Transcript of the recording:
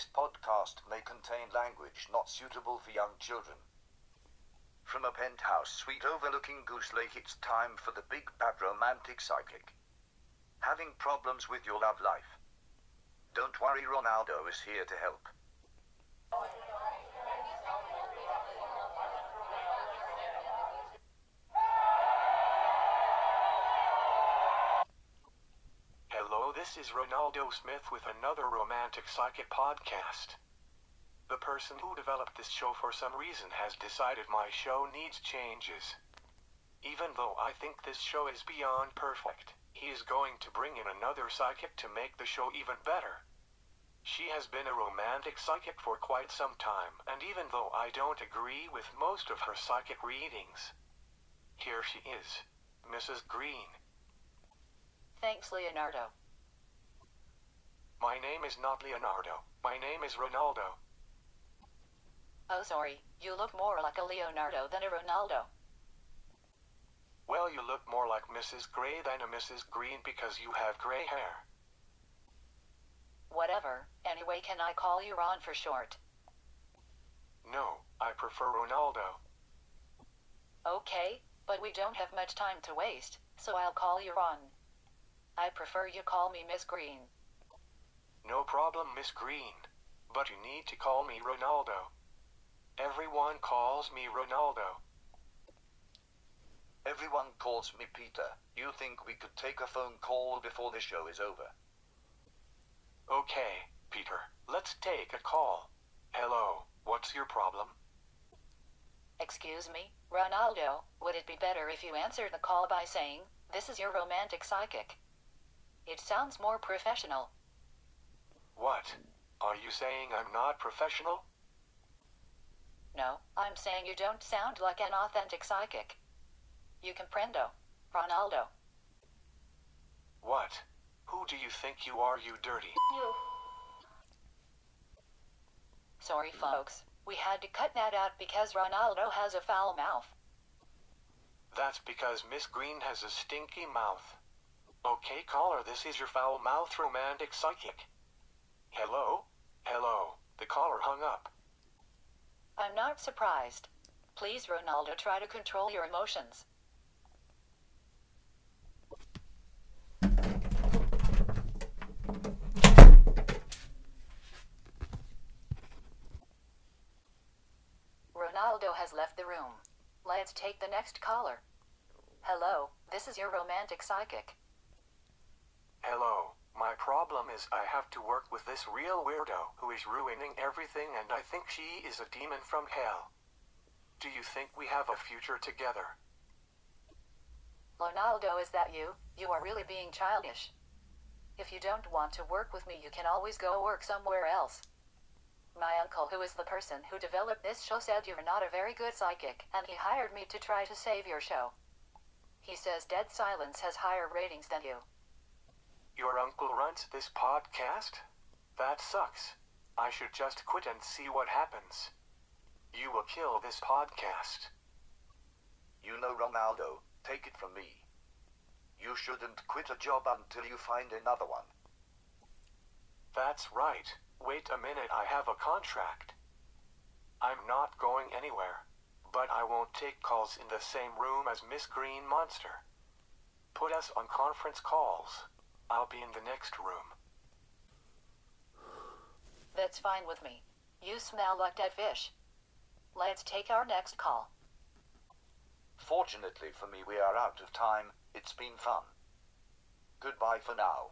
This podcast may contain language not suitable for young children. From a penthouse suite overlooking Goose Lake, it's time for the big bad romantic psychic. Having problems with your love life? Don't worry, Ronaldo is here to help. Hello, this is Ronaldo Smith with another romantic psychic podcast. The person who developed this show for some reason has decided my show needs changes. Even though I think this show is beyond perfect, he is going to bring in another psychic to make the show even better. She has been a romantic psychic for quite some time, and even though I don't agree with most of her psychic readings, here she is, Mrs. Green. Thanks, Leonardo. My name is not Leonardo. My name is Ronaldo. Oh, sorry, you look more like a Leonardo than a Ronaldo. Well, you look more like Mrs. Gray than a Mrs. Green because you have gray hair. Whatever, anyway, can I call you Ron for short? No, I prefer Ronaldo. Okay, but we don't have much time to waste, so I'll call you Ron. I prefer you call me Miss Green. No problem, Miss Green. But you need to call me Ronaldo. Everyone calls me Ronaldo. Everyone calls me Peter. You think we could take a phone call before the show is over? Okay, Peter, let's take a call. Hello, what's your problem? Excuse me, Ronaldo, would it be better if you answered the call by saying, "This is your romantic psychic"? It sounds more professional. What? Are you saying I'm not professional? No, I'm saying you don't sound like an authentic psychic. You comprendo, Ronaldo. What? Who do you think you are, you dirty? Sorry, folks. We had to cut that out because Ronaldo has a foul mouth. That's because Miss Green has a stinky mouth. Okay, caller, this is your foul-mouthed romantic psychic. Hello? Hello. The caller hung up. I'm not surprised. Please, Ronaldo, try to control your emotions. Ronaldo has left the room. Let's take the next caller. Hello, this is your romantic psychic. Hello. My problem is I have to work with this real weirdo who is ruining everything, and I think she is a demon from hell. Do you think we have a future together? Ronaldo, is that you? You are really being childish. If you don't want to work with me, you can always go work somewhere else. My uncle, who is the person who developed this show, said you're not a very good psychic, and he hired me to try to save your show. He says dead silence has higher ratings than you. Your uncle runs this podcast? That sucks. I should just quit and see what happens. You will kill this podcast. You know, Ronaldo, take it from me. You shouldn't quit a job until you find another one. That's right. Wait a minute, I have a contract. I'm not going anywhere, but I won't take calls in the same room as Miss Green Monster. Put us on conference calls. I'll be in the next room. That's fine with me. You smell like dead fish. Let's take our next call. Fortunately for me, we are out of time. It's been fun. Goodbye for now.